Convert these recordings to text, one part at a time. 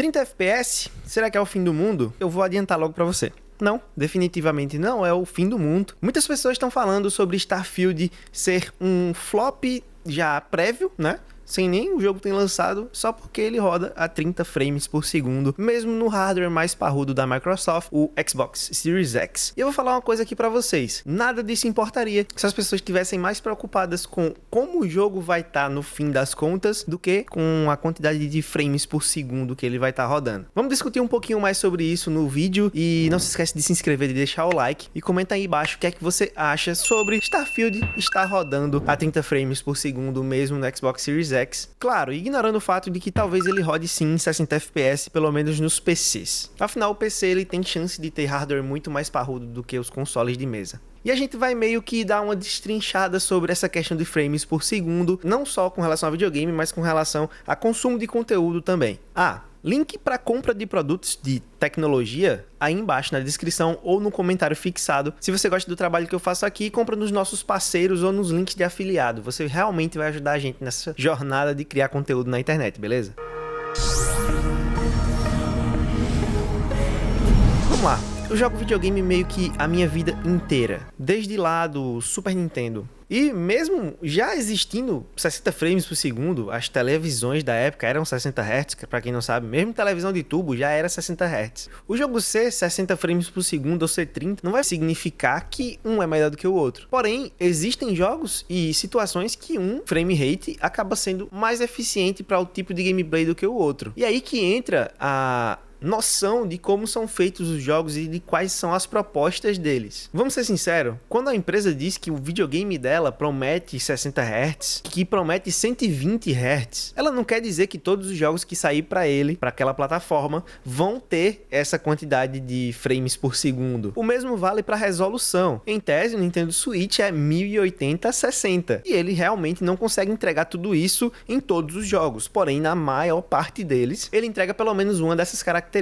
30 FPS? Será que é o fim do mundo? Eu vou adiantar logo pra você. Não, definitivamente não é o fim do mundo. Muitas pessoas estão falando sobre Starfield ser um flop já prévio, né? Sem nem o jogo ter lançado, só porque ele roda a 30 frames por segundo, mesmo no hardware mais parrudo da Microsoft, o Xbox Series X. E eu vou falar uma coisa aqui pra vocês, nada disso importaria se as pessoas estivessem mais preocupadas com como o jogo vai estar no fim das contas, do que com a quantidade de frames por segundo que ele vai estar rodando. Vamos discutir um pouquinho mais sobre isso no vídeo, e não se esquece de se inscrever e deixar o like, e comenta aí embaixo o que é que você acha sobre Starfield estar rodando a 30 frames por segundo mesmo no Xbox Series X. Claro, ignorando o fato de que talvez ele rode sim em 60 FPS, pelo menos nos PCs. Afinal, o PC ele tem chance de ter hardware muito mais parrudo do que os consoles de mesa. E a gente vai meio que dar uma destrinchada sobre essa questão de frames por segundo, não só com relação a videogame, mas com relação a consumo de conteúdo também. Link para compra de produtos de tecnologia aí embaixo na descrição ou no comentário fixado. Se você gosta do trabalho que eu faço aqui, compra nos nossos parceiros ou nos links de afiliado. Você realmente vai ajudar a gente nessa jornada de criar conteúdo na internet, beleza? Vamos lá. Eu jogo videogame meio que a minha vida inteira, desde lá do Super Nintendo. E mesmo já existindo 60 frames por segundo, as televisões da época eram 60 Hz, pra quem não sabe, mesmo televisão de tubo já era 60 Hz. O jogo ser 60 frames por segundo ou ser 30 não vai significar que um é melhor do que o outro. Porém, existem jogos e situações que um frame rate acaba sendo mais eficiente para o tipo de gameplay do que o outro. E aí que entra a noção de como são feitos os jogos e de quais são as propostas deles. Vamos ser sinceros, quando a empresa diz que o videogame dela promete 60 Hz, que promete 120 Hz, ela não quer dizer que todos os jogos que sair para ele, para aquela plataforma, vão ter essa quantidade de frames por segundo. O mesmo vale para resolução. Em tese, o Nintendo Switch é 1080-60 e ele realmente não consegue entregar tudo isso em todos os jogos, porém na maior parte deles, ele entrega pelo menos uma dessas características.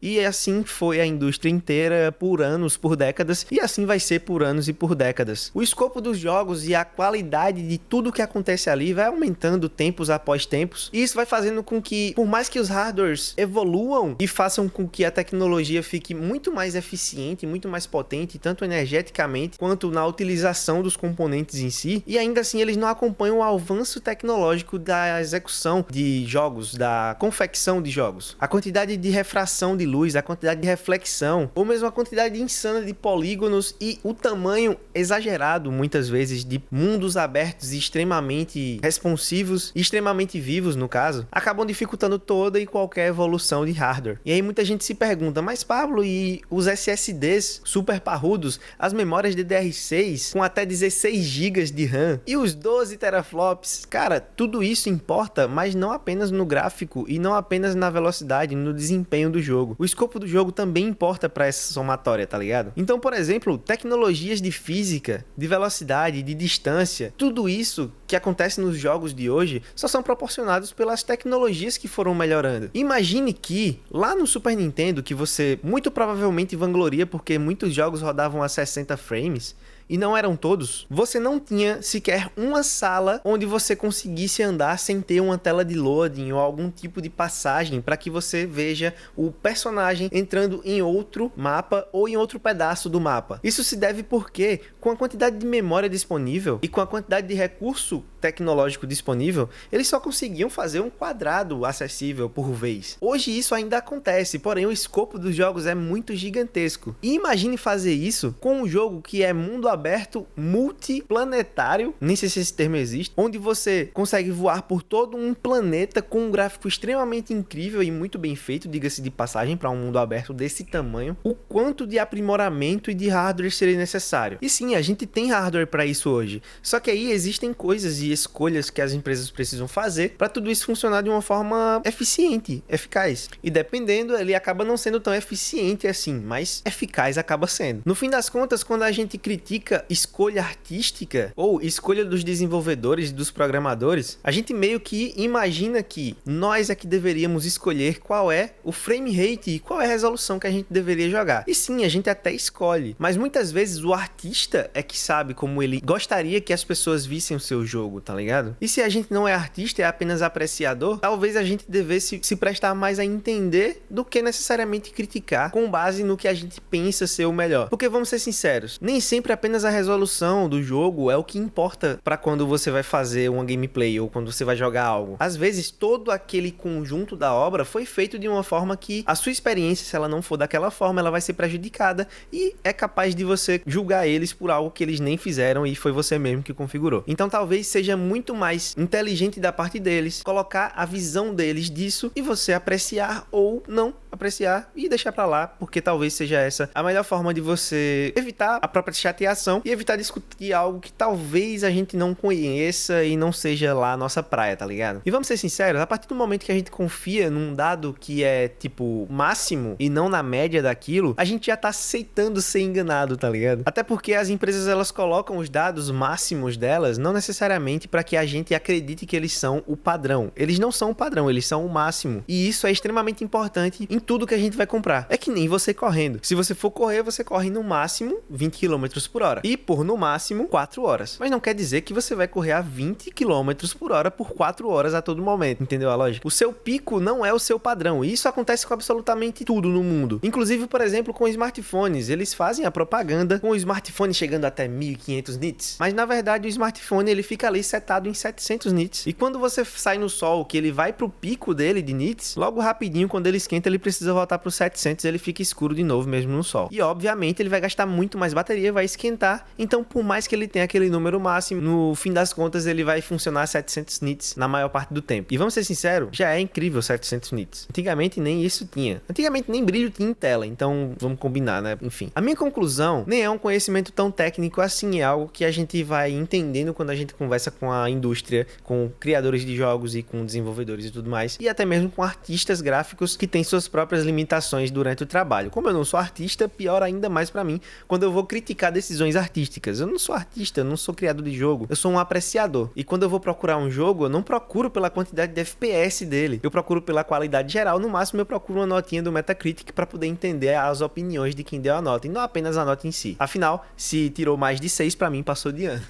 E assim foi a indústria inteira por anos, por décadas, e assim vai ser por anos e por décadas. O escopo dos jogos e a qualidade de tudo que acontece ali vai aumentando tempos após tempos, e isso vai fazendo com que, por mais que os hardwares evoluam e façam com que a tecnologia fique muito mais eficiente, muito mais potente, tanto energeticamente quanto na utilização dos componentes em si, e ainda assim eles não acompanham o avanço tecnológico da execução de jogos, da confecção de jogos. A quantidade de refração de luz, a quantidade de reflexão, ou mesmo a quantidade insana de polígonos e o tamanho exagerado, muitas vezes, de mundos abertos e extremamente responsivos e extremamente vivos, no caso, acabam dificultando toda e qualquer evolução de hardware. E aí muita gente se pergunta, mas Pablo, e os SSDs super parrudos, as memórias DDR6 com até 16 GB de RAM e os 12 teraflops? Cara, tudo isso importa, mas não apenas no gráfico e não apenas na velocidade, no desempenho do jogo. O escopo do jogo também importa para essa somatória, tá ligado? Então, por exemplo, tecnologias de física, de velocidade, de distância, tudo isso que acontece nos jogos de hoje só são proporcionados pelas tecnologias que foram melhorando. Imagine que lá no Super Nintendo, que você muito provavelmente vangloria porque muitos jogos rodavam a 60 frames, e não eram todos, você não tinha sequer uma sala onde você conseguisse andar sem ter uma tela de loading ou algum tipo de passagem para que você veja o personagem entrando em outro mapa ou em outro pedaço do mapa. Isso se deve porque, com a quantidade de memória disponível e com a quantidade de recurso tecnológico disponível, eles só conseguiam fazer um quadrado acessível por vez. Hoje isso ainda acontece, porém o escopo dos jogos é muito gigantesco. E imagine fazer isso com um jogo que é mundo aberto, multiplanetário, nem sei se esse termo existe, onde você consegue voar por todo um planeta com um gráfico extremamente incrível e muito bem feito, diga-se de passagem, para um mundo aberto desse tamanho. O quanto de aprimoramento e de hardware seria necessário? E sim, a gente tem hardware para isso hoje, só que aí existem coisas e escolhas que as empresas precisam fazer para tudo isso funcionar de uma forma eficiente, eficaz. E dependendo, ele acaba não sendo tão eficiente assim, mas eficaz acaba sendo. No fim das contas, quando a gente critica significa escolha artística ou escolha dos desenvolvedores e dos programadores, a gente meio que imagina que nós é que deveríamos escolher qual é o frame rate e qual é a resolução que a gente deveria jogar. E sim, a gente até escolhe, mas muitas vezes o artista é que sabe como ele gostaria que as pessoas vissem o seu jogo, tá ligado? E se a gente não é artista, é apenas apreciador, talvez a gente devesse se prestar mais a entender do que necessariamente criticar com base no que a gente pensa ser o melhor. Porque vamos ser sinceros, nem sempre apenas a resolução do jogo é o que importa pra quando você vai fazer uma gameplay ou quando você vai jogar algo. Às vezes todo aquele conjunto da obra foi feito de uma forma que a sua experiência, se ela não for daquela forma, ela vai ser prejudicada e é capaz de você julgar eles por algo que eles nem fizeram e foi você mesmo que configurou. Então talvez seja muito mais inteligente da parte deles colocar a visão deles disso e você apreciar ou não apreciar e deixar pra lá, porque talvez seja essa a melhor forma de você evitar a própria chateação e evitar discutir algo que talvez a gente não conheça e não seja lá a nossa praia, tá ligado? E vamos ser sinceros, a partir do momento que a gente confia num dado que é tipo máximo e não na média daquilo, a gente já tá aceitando ser enganado, tá ligado? Até porque as empresas elas colocam os dados máximos delas não necessariamente para que a gente acredite que eles são o padrão. Eles não são o padrão, eles são o máximo. E isso é extremamente importante em tudo que a gente vai comprar. É que nem você correndo. Se você for correr, você corre no máximo 20 km por hora. E por no máximo 4 horas. Mas não quer dizer que você vai correr a 20 km por hora por 4 horas a todo momento. Entendeu a lógica? O seu pico não é o seu padrão. E isso acontece com absolutamente tudo no mundo. Inclusive, por exemplo, com smartphones. Eles fazem a propaganda com o smartphone chegando até 1500 nits. Mas na verdade o smartphone ele fica ali setado em 700 nits. E quando você sai no sol, que ele vai pro pico dele de nits, logo rapidinho, quando ele esquenta, ele precisa voltar pro 700, ele fica escuro de novo mesmo no sol. E obviamente ele vai gastar muito mais bateria, vai esquentar. Então por mais que ele tenha aquele número máximo, no fim das contas ele vai funcionar 700 nits na maior parte do tempo. E vamos ser sinceros, já é incrível 700 nits. Antigamente nem isso tinha. Antigamente nem brilho tinha em tela, então vamos combinar, né? Enfim. A minha conclusão nem é um conhecimento tão técnico assim, é algo que a gente vai entendendo quando a gente conversa com a indústria, com criadores de jogos e com desenvolvedores e tudo mais, e até mesmo com artistas gráficos que têm suas próprias limitações durante o trabalho. Como eu não sou artista, pior ainda mais pra mim quando eu vou criticar decisões artísticas. Eu não sou artista, eu não sou criador de jogo, eu sou um apreciador. E quando eu vou procurar um jogo, eu não procuro pela quantidade de FPS dele, eu procuro pela qualidade geral. No máximo eu procuro uma notinha do Metacritic pra poder entender as opiniões de quem deu a nota, e não apenas a nota em si. Afinal, se tirou mais de 6, pra mim passou de ano.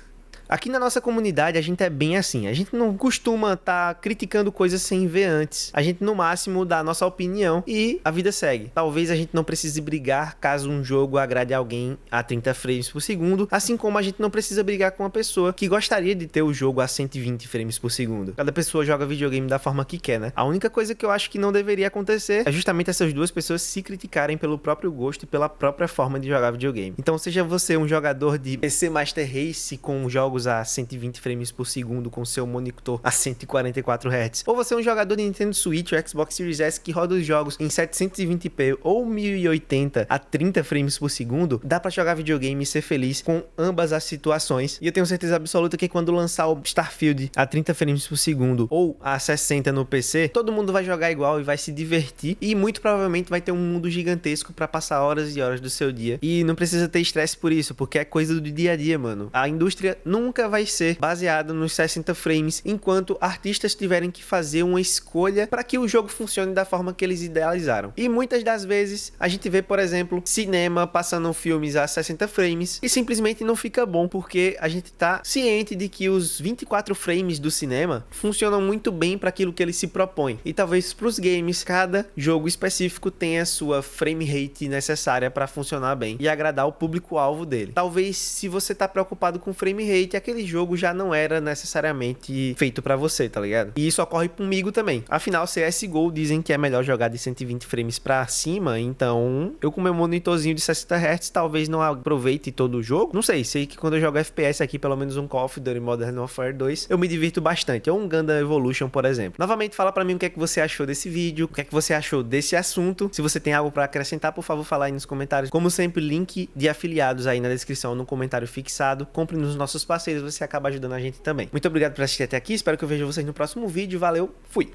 Aqui na nossa comunidade a gente é bem assim, a gente não costuma estar criticando coisas sem ver antes, a gente no máximo dá a nossa opinião e a vida segue. Talvez a gente não precise brigar caso um jogo agrade alguém a 30 frames por segundo, assim como a gente não precisa brigar com uma pessoa que gostaria de ter o jogo a 120 frames por segundo. Cada pessoa joga videogame da forma que quer, né? A única coisa que eu acho que não deveria acontecer é justamente essas duas pessoas se criticarem pelo próprio gosto e pela própria forma de jogar videogame. Então seja você um jogador de PC Master Race com jogos a 120 frames por segundo com seu monitor a 144 Hz, ou você é um jogador de Nintendo Switch ou Xbox Series S que roda os jogos em 720p ou 1080 a 30 frames por segundo, dá pra jogar videogame e ser feliz com ambas as situações. E eu tenho certeza absoluta que quando lançar o Starfield a 30 frames por segundo ou a 60 no PC, todo mundo vai jogar igual e vai se divertir, e muito provavelmente vai ter um mundo gigantesco pra passar horas e horas do seu dia. E não precisa ter estresse por isso, porque é coisa do dia a dia, mano. A indústria nunca vai ser baseada nos 60 frames, enquanto artistas tiverem que fazer uma escolha para que o jogo funcione da forma que eles idealizaram. E muitas das vezes a gente vê, por exemplo, cinema passando filmes a 60 frames e simplesmente não fica bom, porque a gente tá ciente de que os 24 frames do cinema funcionam muito bem para aquilo que ele se propõe. E talvez para os games, cada jogo específico tenha a sua frame rate necessária para funcionar bem e agradar o público-alvo dele. Talvez se você tá preocupado com frame rate, aquele jogo já não era necessariamente feito pra você, tá ligado? E isso ocorre comigo também. Afinal, CSGO dizem que é melhor jogar de 120 frames pra cima, então eu com meu monitorzinho de 60 Hz talvez não aproveite todo o jogo. Não sei que quando eu jogo FPS aqui, pelo menos um Call of Duty Modern Warfare 2, eu me divirto bastante. Ou um Gundam Evolution, por exemplo. Novamente, fala pra mim o que é que você achou desse vídeo, o que é que você achou desse assunto. Se você tem algo pra acrescentar, por favor, fala aí nos comentários. Como sempre, link de afiliados aí na descrição, no comentário fixado. Compre nos nossos parceiros, você acaba ajudando a gente também. Muito obrigado por assistir até aqui, espero que eu veja vocês no próximo vídeo, valeu, fui!